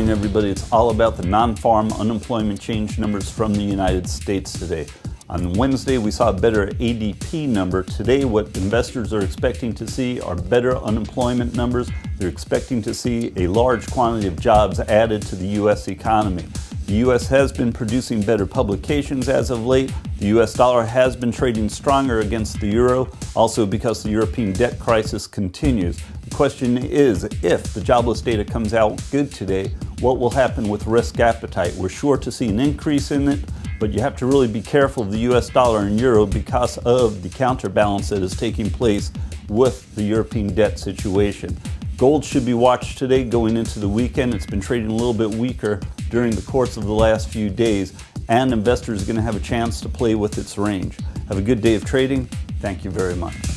morning, everybody. It's all about the non-farm unemployment change numbers from the United States today. On Wednesday, we saw a better ADP number. Today, what investors are expecting to see are better unemployment numbers. They're expecting to see a large quantity of jobs added to the U.S. economy. The U.S. has been producing better publications as of late. The U.S. dollar has been trading stronger against the euro, also because the European debt crisis continues. The question is, if the jobless data comes out good today, what will happen with risk appetite? We're sure to see an increase in it, but you have to really be careful of the U.S. dollar and euro because of the counterbalance that is taking place with the European debt situation. Gold should be watched today going into the weekend. It's been trading a little bit weaker during the course of the last few days, and investors are going to have a chance to play with its range. Have a good day of trading. Thank you very much.